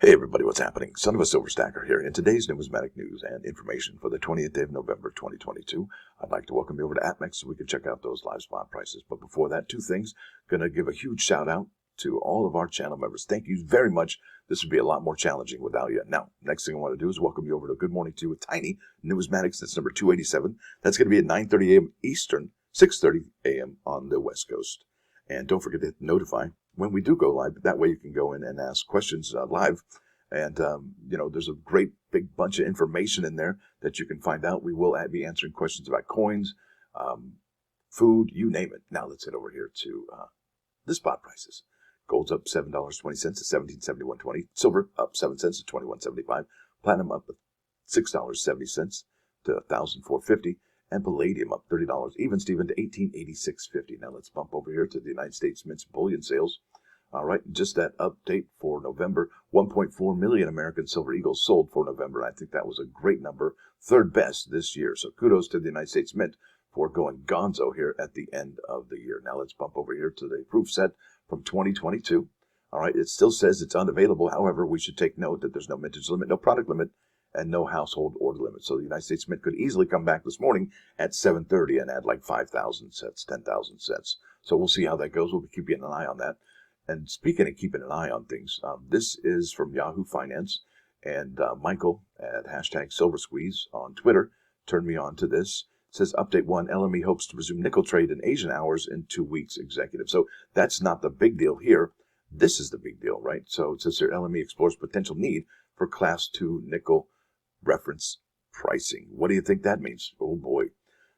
Hey everybody, what's happening? Son of a Silver Stacker here. In today's numismatic news and information for the 20th day of November 2022, I'd like to welcome you over to APMEX so we can check out those live spot prices. But before that, two things. Going to give a huge shout out to all of our channel members. Thank you very much. This would be a lot more challenging without you. Now, next thing I want to do is welcome you over to Good Morning to You with Tiny Numismatics. That's number 287. That's going to be at 9:30 a.m. Eastern, 6:30 a.m. on the West Coast. And don't forget to hit notify when we do go live. That way you can go in and ask questions live. And, there's a great big bunch of information in there that you can find out. We will be answering questions about coins, food, you name it. Now let's head over here to the spot prices. Gold's up $7.20 to $17.71.20. Silver up 7 cents to $21.75. Platinum up $6.70 to $1,450. And palladium up $30, even Steven, to $1886.50. Now let's bump over here to the United States Mint bullion sales. All right, just that update for November. 1.4 million American Silver Eagles sold for November. I think that was a great number, third best this year. So kudos to the United States Mint for going gonzo here at the end of the year. Now let's bump over here to the proof set from 2022. All right, it still says it's unavailable. However, we should take note that there's no mintage limit, no product limit, and no household order limit. So the United States Mint could easily come back this morning at 7:30 and add like 5,000 sets, 10,000 sets. So we'll see how that goes. We'll be keeping an eye on that. And speaking of keeping an eye on things, this is from Yahoo Finance, and Michael at #SilverSqueeze on Twitter turned me on to this. It says, Update 1, LME hopes to resume nickel trade in Asian hours in 2 weeks, executive. So that's not the big deal here. This is the big deal, right? So it says here, LME explores potential need for Class 2 nickel reference pricing. What do you think that means? Oh boy.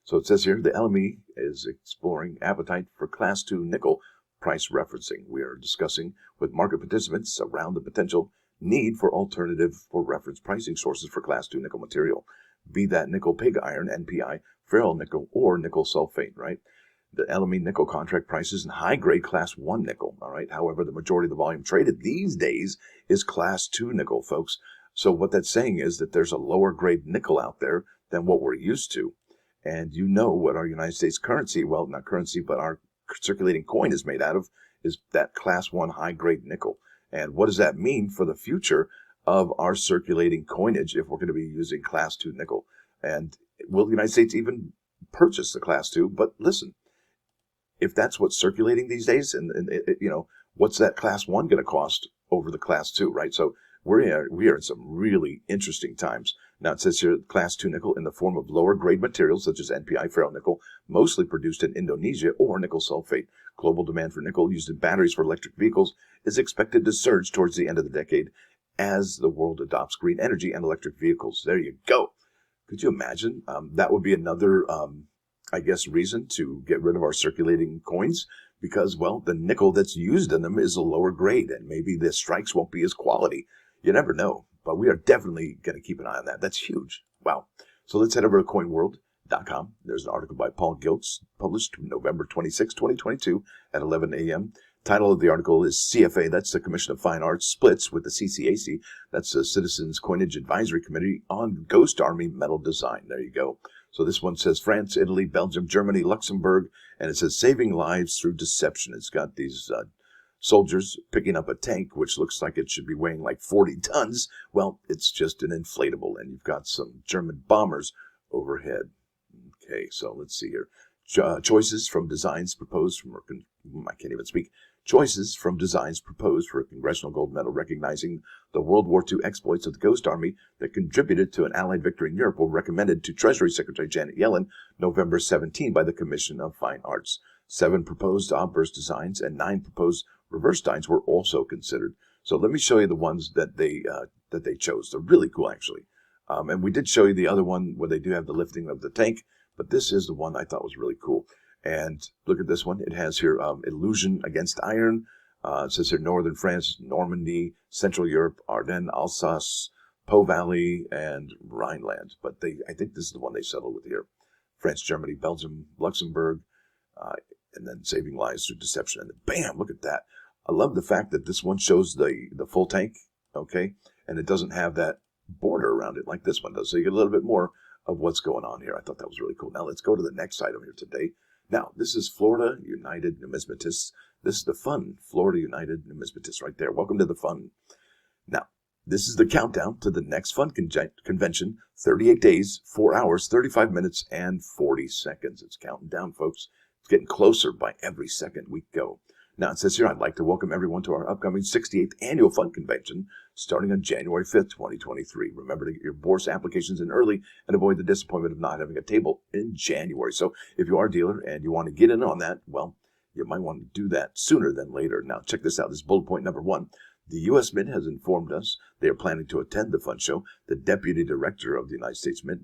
So it says here, the LME is exploring appetite for Class 2 nickel price referencing. We are discussing with market participants around the potential need for alternative for reference pricing sources for Class 2 nickel material, be that nickel pig iron, NPI, ferro nickel, or nickel sulfate, right? The LME nickel contract prices in high-grade Class 1 nickel, all right? However, the majority of the volume traded these days is Class 2 nickel, folks. So what that's saying is that there's a lower-grade nickel out there than what we're used to. And you know what our United States currency, well, not currency, but our circulating coin is made out of, is that Class 1 high-grade nickel. And what does that mean for the future of our circulating coinage if we're going to be using Class 2 nickel? And will the United States even purchase the Class 2? But listen, if that's what's circulating these days, and what's that Class 1 going to cost over the Class 2, right? So we are in some really interesting times. Now it says here, Class 2 nickel in the form of lower grade materials such as NPI ferro nickel, mostly produced in Indonesia, or nickel sulfate. Global demand for nickel used in batteries for electric vehicles is expected to surge towards the end of the decade as the world adopts green energy and electric vehicles. There you go. Could you imagine? That would be another, reason to get rid of our circulating coins because, well, the nickel that's used in them is a lower grade and maybe the strikes won't be as quality. You never know. But we are definitely going to keep an eye on that. That's huge. Wow. So let's head over to coinworld.com. There's an article by Paul Giltz, published November 26, 2022 at 11 a.m. Title of the article is CFA, that's the Commission of Fine Arts, splits with the CCAC, that's the Citizens Coinage Advisory Committee on Ghost Army Metal Design. There you go. So this one says France, Italy, Belgium, Germany, Luxembourg, and it says saving lives through deception. It's got these soldiers picking up a tank, which looks like it should be weighing like 40 tons. Well, it's just an inflatable, and you've got some German bombers overhead. Okay, so let's see here. Choices from designs proposed from, I can't even speak. Choices from designs proposed for a Congressional Gold Medal recognizing the World War II exploits of the Ghost Army that contributed to an Allied victory in Europe were recommended to Treasury Secretary Janet Yellen November 17 by the Commission of Fine Arts. 7 proposed obverse designs and 9 proposed reverse designs were also considered. So let me show you the ones that they chose. They're really cool, actually. And we did show you the other one where they do have the lifting of the tank, but this is the one I thought was really cool. And look at this one. It has here illusion against iron. It says here Northern France, Normandy, Central Europe, Ardennes, Alsace, Po Valley, and Rhineland. But I think this is the one they settled with here. France, Germany, Belgium, Luxembourg, and then saving lives through deception. And bam, look at that. I love the fact that this one shows the full tank, okay? And it doesn't have that border around it like this one does. So you get a little bit more of what's going on here. I thought that was really cool. Now let's go to the next item here today. Now, this is Florida United Numismatists. This is the fun Florida United Numismatists right there. Welcome to the fun. Now, This is the countdown to the next fun convention. 38 days, 4 hours, 35 minutes, and 40 seconds. It's counting down, folks. It's getting closer by every second we go. Now, it says here, I'd like to welcome everyone to our upcoming 68th Annual Fun Convention starting on January 5th, 2023. Remember to get your bourse applications in early and avoid the disappointment of not having a table in January. So if you are a dealer and you want to get in on that, well, you might want to do that sooner than later. Now, check this out. This is bullet point number 1. The U.S. Mint has informed us they are planning to attend the fun show. The Deputy Director of the United States Mint,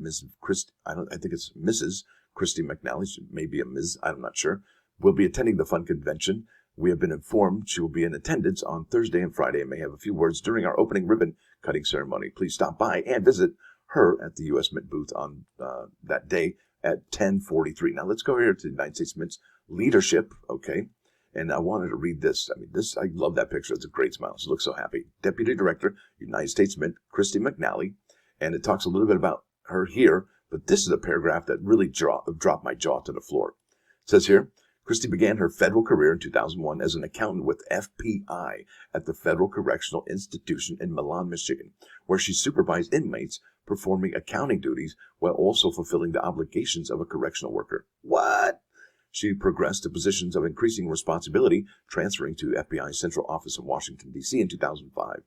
I think it's Mrs. Christy McNally, she may be a Ms., I'm not sure, will be attending the fun convention. We have been informed she will be in attendance on Thursday and Friday and may have a few words during our opening ribbon cutting ceremony. Please stop by and visit her at the U.S. Mint booth on that day at 10:43. Now, let's go here to the United States Mint's leadership, okay? And I wanted to read this. I love that picture. It's a great smile. She looks so happy. Deputy Director, United States Mint, Christy McNally. And it talks a little bit about her here, but this is a paragraph that really dropped my jaw to the floor. It says here, Christy began her federal career in 2001 as an accountant with FPI at the Federal Correctional Institution in Milan, Michigan, where she supervised inmates performing accounting duties while also fulfilling the obligations of a correctional worker. What? She progressed to positions of increasing responsibility, transferring to FBI's central office in Washington, D.C. in 2005.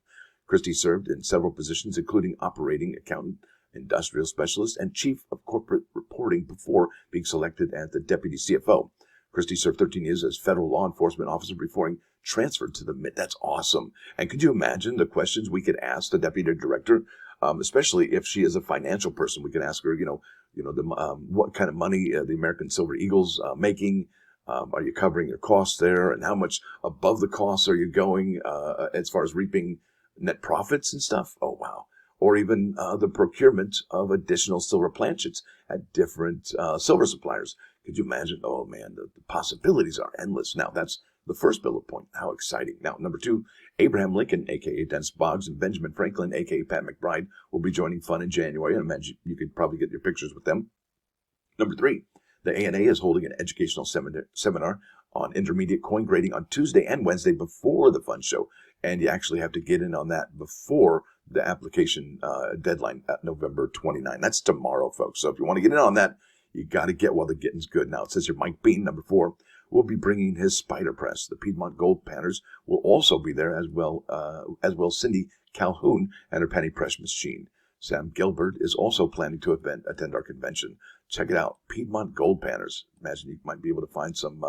Christie served in several positions, including operating accountant, industrial specialist, and chief of corporate reporting before being selected as the deputy CFO. Christie served 13 years as federal law enforcement officer before being transferred to the Mint. That's awesome. And could you imagine the questions we could ask the deputy director, especially if she is a financial person? We could ask her, what kind of money the American Silver Eagles making? Are you covering your costs there? And how much above the costs are you going as far as reaping net profits and stuff? Oh, wow. Or even the procurement of additional silver planchets at different silver suppliers. Could you imagine? Oh, man, the possibilities are endless. Now, that's the first bullet point. How exciting. Now, number 2, Abraham Lincoln, a.k.a. Dennis Boggs, and Benjamin Franklin, a.k.a. Pat McBride, will be joining fun in January. I imagine you could probably get your pictures with them. Number 3, the ANA is holding an educational seminar on intermediate coin grading on Tuesday and Wednesday before the fun show. And you actually have to get in on that before the application deadline at November 29. That's tomorrow, folks. So if you want to get in on that, you got to get while the getting's good. Now, it says here Mike Bean, number 4, will be bringing his spider press. The Piedmont Gold Panners will also be there as well Cindy Calhoun and her penny press machine. Sam Gilbert is also planning to attend our convention. Check it out, Piedmont Gold Panners. Imagine you might be able to find some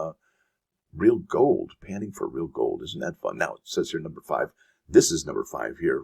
real gold, panning for real gold. Isn't that fun? Now, it says here number 5. This is number 5 here.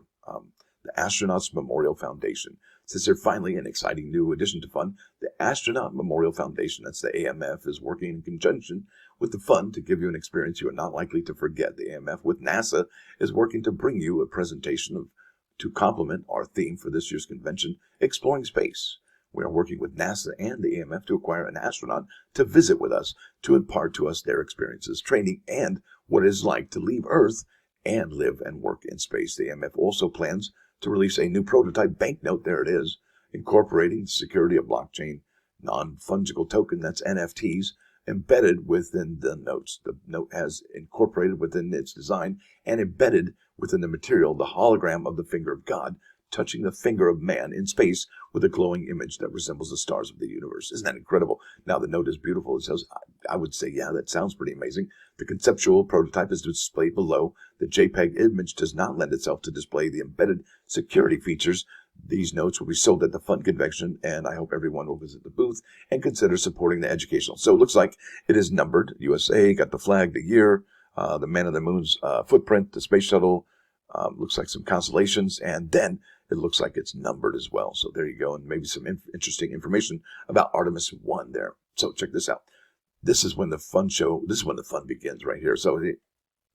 The Astronauts Memorial Foundation. It says here, finally, an exciting new addition to fun. The Astronaut Memorial Foundation, that's the AMF, is working in conjunction with the fun to give you an experience you are not likely to forget. The AMF with NASA is working to bring you a presentation to complement our theme for this year's convention, Exploring Space. We are working with NASA and the AMF to acquire an astronaut to visit with us, to impart to us their experiences, training, and what it is like to leave Earth and live and work in space. The AMF also plans to release a new prototype banknote, there it is, incorporating the security of blockchain, non-fungible token, that's NFTs, embedded within the notes. The note has incorporated within its design and embedded within the material the hologram of the finger of God, touching the finger of man in space with a glowing image that resembles the stars of the universe. Isn't that incredible? Now, the note is beautiful. It says, I would say, yeah, that sounds pretty amazing. The conceptual prototype is displayed below. The JPEG image does not lend itself to display the embedded security features. These notes will be sold at the Fun Convention, and I hope everyone will visit the booth and consider supporting the educational. So it looks like it is numbered. USA, got the flag, the year, the Man on the Moon's footprint, the space shuttle, looks like some constellations, and then it looks like it's numbered as well. So there you go, and maybe some interesting information about Artemis 1 there. So check this out. This is when the fun begins right here. So this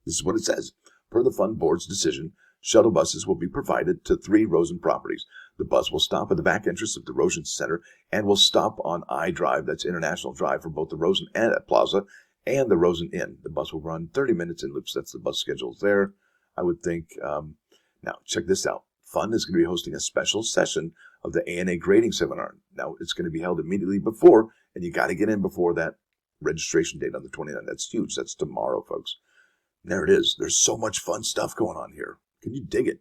is what it says. Per the Fun Board's decision, shuttle buses will be provided to 3 Rosen properties. The bus will stop at the back entrance of the Rosen Center and will stop on I Drive, that's International Drive, for both the Rosen Plaza and the Rosen Inn. The bus will run 30 minutes in loops. That's the bus schedules there, I would think. Now, check this out. Fun is going to be hosting a special session of the ANA grading seminar. Now, it's going to be held immediately before, and you got to get in before that registration date on the 29th. That's huge. That's tomorrow, folks. And there it is. There's so much fun stuff going on here. Can you dig it?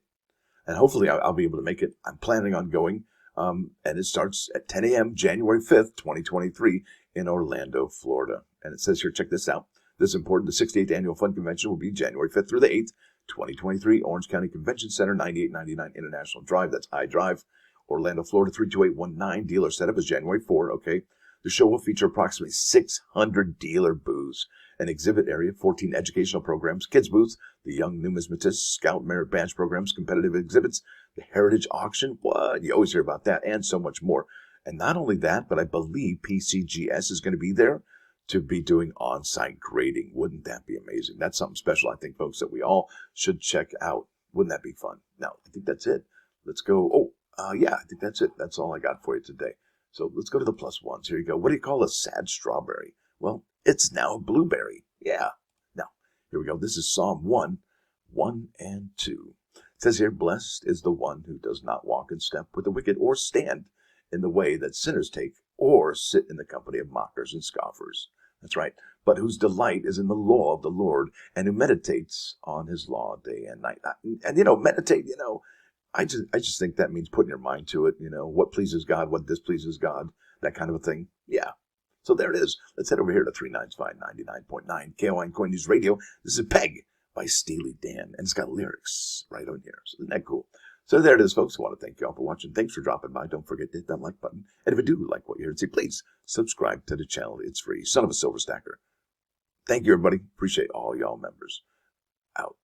And hopefully I'll be able to make it. I'm planning on going. And it starts at 10 a.m. January 5th, 2023 in Orlando, Florida. And it says here, check this out. This is important. The 68th Annual Fun Convention will be January 5th through the 8th, 2023, Orange County Convention Center, 9899 International Drive. That's I Drive, Orlando, Florida, 32819. Dealer setup is January 4. Okay. The show will feature approximately 600 dealer booths, an exhibit area, 14 educational programs, kids booths, the Young Numismatist, Scout Merit Badge programs, competitive exhibits, the Heritage Auction, what? You always hear about that, and so much more. And not only that, but I believe PCGS is going to be there to be doing on-site grading. Wouldn't that be amazing? That's something special, I think, folks, that we all should check out. Wouldn't that be fun? Now, I think that's it. Let's go. Yeah, I think that's it. That's all I got for you today. So let's go to the plus ones. Here you go. What do you call a sad strawberry? Well, it's now a blueberry. Yeah. Now, here we go. This is Psalm 1 and 2. It says here, blessed is the one who does not walk in step with the wicked, or stand in the way that sinners take, or sit in the company of mockers and scoffers. That's right. But whose delight is in the law of the Lord, and who meditates on his law day and night. And meditate, I just think that means putting your mind to it, what pleases God, what displeases God, that kind of a thing. Yeah. So there it is. Let's head over here to 395.99.9 KOI Coin News Radio. This is Peg by Steely Dan, and it's got lyrics right on here. So isn't that cool? So there it is, folks. I want to thank you all for watching. Thanks for dropping by. Don't forget to hit that like button. And if you do like what you heard, please subscribe to the channel. It's free. Son of a Silver Stacker. Thank you, everybody. Appreciate all y'all members. Out.